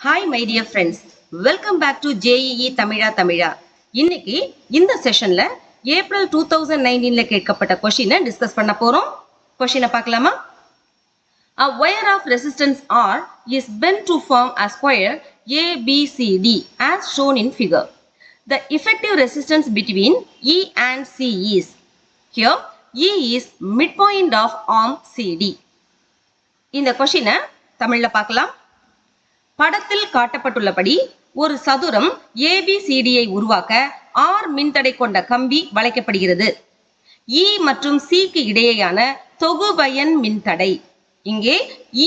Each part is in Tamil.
Hi my dear friends, welcome back to JEE Tamila. இன்னைக்கு இந்த செஷன்ல ஏப்ரல் 2019ல கேட்கப்பட்ட கொஸ்டினை டிஸ்கஸ் பண்ண போறோம். கொஸ்டினை பார்க்கலாமா? A wire of resistance R is bent to form a square ABCD as shown in figure. The effective resistance between E and C is. Here E is midpoint of arm CD. இந்த கொஸ்டினை தமிழ்ல பார்க்கலாம். படத்தில் காட்டப்பட்டுள்ளபடி ஒரு சதுரம் ABCDயை உருவாக்க R மின்தடை கொண்ட கம்பி வளைக்கப்படுகிறது. E மற்றும் Cக்கு இடையேயான தொகுபயன் மின்தடை. இங்கே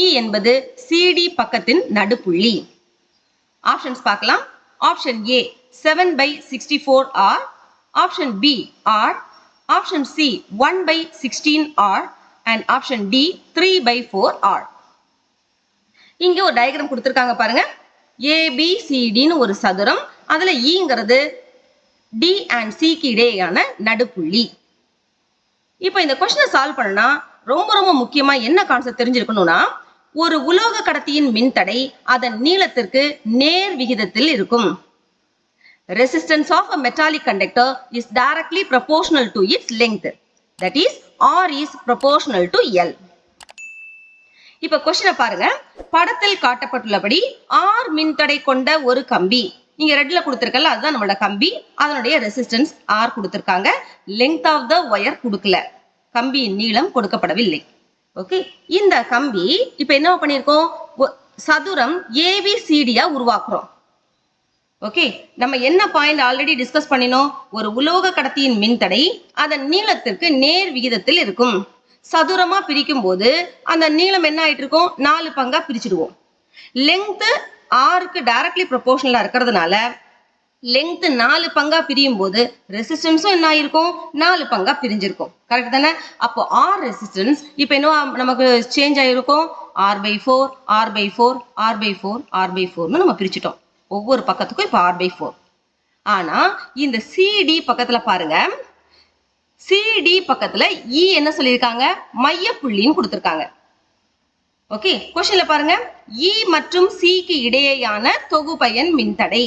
E என்பது CD பக்கத்தின் நடுப்புள்ளி. ஆப்ஷன்ஸ் பார்க்கலாம். Option A 7/64R, option B R, option C 1/16R and option D 3/4R. இங்க ஒரு டயக்ராம் கொடுத்திருக்காங்க பாருங்க. ABCDன்னு ஒரு சதுரம், அதுல Eங்கிறது D and Cக்கு இடையேயான நடுப்புள்ளி. இப்போ இந்த கொஸ்டினை சால்வ் பண்ணா ரொம்ப முக்கியமா என்ன கான்செப்ட் தெரிஞ்சிருக்கணும்னா, ஒரு உலோக கடத்தியின் மின்தடை அதன் நீளத்திற்கு நேர் விகிதத்தில் இருக்கும். Resistance of a metallic conductor is directly proportional to its length. That is, R is proportional to L. இப்ப கொஸ்டினை பாருங்க. படத்தில் காட்டப்பட்டுள்ளபடி R மின்தடை கொண்ட ஒரு கம்பி, இங்க ரெட்ல கொடுத்திருக்கல, அதுதான் நம்மளோட கம்பி. அதனுடைய ரெசிஸ்டன்ஸ் R கொடுத்திருக்காங்க. லெங்த் ஆஃப் த ஒயர் கொடுக்கல, கம்பியின் நீளம் கொடுக்கப்படவில்லை. ஓகே, இந்த கம்பி இப்ப என்ன பண்ணிருக்கோம், சதுரம் ABCDயா உருவாக்குறோம். ஓகே, நம்ம என்ன பாயிண்ட் ஆல்ரெடி டிஸ்கஸ் பண்ணினோம், ஒரு உலோக கடத்தியின் மின்தடை அதன் நீளத்திற்கு நேர் விகிதத்தில் இருக்கும். சதுரமா பிரிக்கும் போது அந்த நீளம் என்ன ஆயிட்டு இருக்கும், 4 பங்கா பிரிச்சிடுவோம். லெங்த் ஆருக்கு டைரக்ட்லி ப்ரொபோர்ஷனலா இருக்கிறதுனால லெங்த் 4 பங்கா பிரியும் போது ரெசிஸ்டன்ஸும் என்ன ஆயிருக்கும், 4 பங்கா பிரிஞ்சிருக்கும். கரெக்ட் தானே? அப்போ ஆர் ரெசிஸ்டன்ஸ் இப்போ என்ன நமக்கு சேஞ்ச் ஆயிருக்கும், R/4 R/4 R/4 R/4ன்னு நம்ம பிரிச்சுட்டோம். ஒவ்வொரு பக்கத்துக்கும் இப்போ R/4. ஆனா இந்த CD பக்கத்துல பாருங்க, CD பக்கத்துல E என்ன சொல்லியிருக்காங்க, மையப்புள்ளின்னு கொடுத்திருக்காங்க. ஓகே, கொஸ்டின்ல பாருங்க, E மற்றும் Cக்கு இடையேயான தொகுபயன் மின்தடை.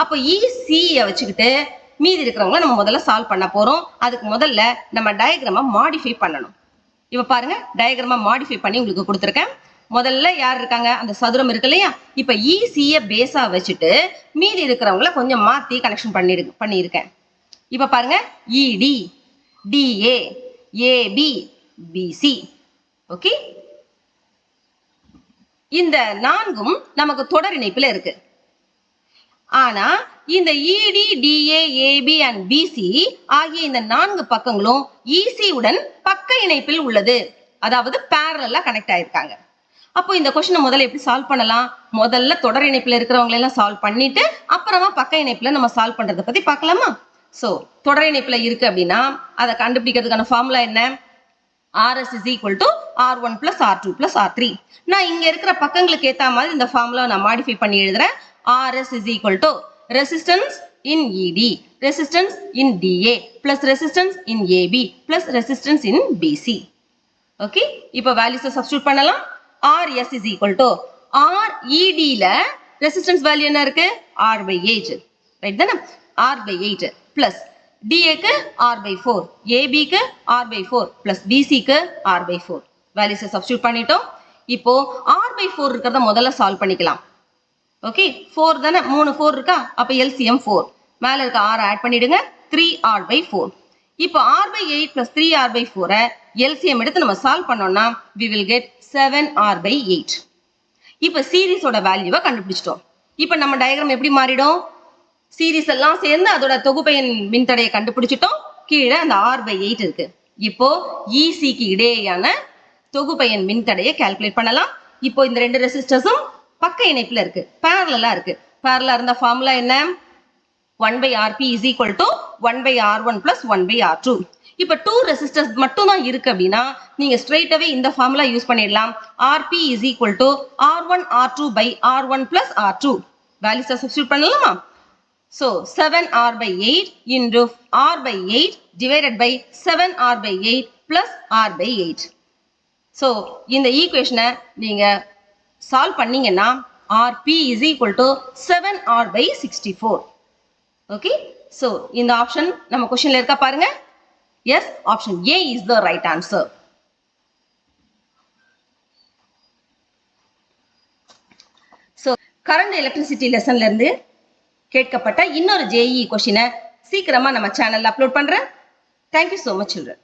அப்போ ECயை வச்சுக்கிட்டு மீதி இருக்கிறவங்கள நம்ம முதல்ல சால்வ் பண்ண போறோம். அதுக்கு முதல்ல நம்ம டயக்ராமை மாடிஃபை பண்ணணும். இப்ப பாருங்க, டயக்ராமை மாடிஃபை பண்ணி உங்களுக்கு கொடுத்துருக்கேன். முதல்ல யார் இருக்காங்க, அந்த சதுரம் இருக்கு இல்லையா. இப்ப ECயை பேஸா வச்சுட்டு மீதி இருக்கிறவங்கள கொஞ்சம் மாத்தி கனெக்ஷன் பண்ணியிருக்கேன். இப்ப பாருங்க, ED DA AB BC. Okay, இந்த நான்கும் நமக்கு தொடர் இணைப்புல இருக்கு. ஆனா இந்த ED DA AB and BC ஆகிய இந்த 4 பக்கங்களும் EC உடன் பக்க இணைப்பில் உள்ளது. அதாவது parallel கனெக்ட் ஆயிருக்காங்க. அப்போ இந்த கொஸ்டினை முதல்ல எப்படி சால்வ் பண்ணலாம், முதல்ல தொடர் இணைப்புல இருக்கிறவங்க எல்லாம் சால்வ் பண்ணிட்டு அப்புறமா பக்க இணைப்புல நம்ம சால்வ் பண்றதை பத்தி பார்க்கலாமா? சோ தொடர் இணைப்புல இருக்கு அப்படின்னா அதை கண்டுபிடிக்கிறதுக்கான ஃபார்முலா என்ன, RS is equal to R1 plus R2 plus R3. நான் இங்க இருக்கிற பக்கங்களுக்கு ஏத்த மாதிரி இந்த ஃபார்முலா நான் மாடிஃபை பண்ணி எழுதுறேன். RS is equal to resistance in ED, resistance in DA plus resistance in AB plus resistance in BC. Okay, இப்போ வேல்யூஸை சப்ஸ்டிட்யூட் பண்ணலாம். RS is equal to RED ல ரெசிஸ்டன்ஸ் வேல்யூ என்ன இருக்கு, R/8. ரைட் தானே? R/8 plus DA க்கு R/4, AB க்கு R/4 plus BC க்கு R/4. வேல்யூஸை சப்ஸ்டிட்யூட் பண்ணிட்டோம். இப்போ R/4 இருக்கிறத முதல்ல சால்வ் பண்ணிக்கலாம். ஓகே, 4 தானே, 3 4 இருக்கா, அப்ப LCM 4, மேல இருக்க R ஆட் பண்ணிடுங்க, 3R/4. இப்போ R/8 plus 3R/4 LCM எடுத்து நம்ம சால்வ் பண்ணோம்னா we will get 7R/8. இப்போ சீரிஸோட வேல்யூவை கண்டுபிடிச்சிட்டோம். இப்போ நம்ம டயக்ராம் எப்படி மாறிடும், சீரிஸ் எல்லாம் சேர்ந்து அதோட தொகுபயன் மின்தடையை கண்டுபிடிச்சிட்டோம். கீழே அந்த R/8 இருக்கு. இப்போ ECக்கு இடையேயான தொகுபயன் மின்தடையை கால்குலேட் பண்ணலாம். இப்போ இந்த ரெண்டு ரெசிஸ்டர்ஸும் பக்க இணைப்புல இருக்கு, parallel இருக்கு. parallel இருந்த ஃபார்முலா என்ன, 1/RP is equal to 1/R1 plus 1/R2. இப்ப 2 ரெசிஸ்டர்ஸ் மட்டும் தான் இருக்கு அப்படின்னா நீங்க ஸ்ட்ரைட்டாவே இந்த ஃபார்முலா யூஸ் பண்ணிடலாம். RP is equal to R1 R2 by R1 plus R2. வேல்யூஸை சப்ஸ்டிட்யூட் பண்ணலாமா? So 7R/8 into R/8 divided by 7R/8 plus R/8. So இந்த ஈக்குவேஷனை நீங்க சால்வ் பண்ணீங்கன்னா or P is equal to 7R by 64. Okay. So, இந்த option நம்ம questionல இருக்கா பாருங்க. Yes, option A is the right answer. So, current electricity lessonல இருந்து கேட்கப்பட்ட இன்னொரு JEE கொஸ்டினை சீக்கிரமா நம்ம சேனல்ல அப்லோட் பண்றேன். Thank you so much children.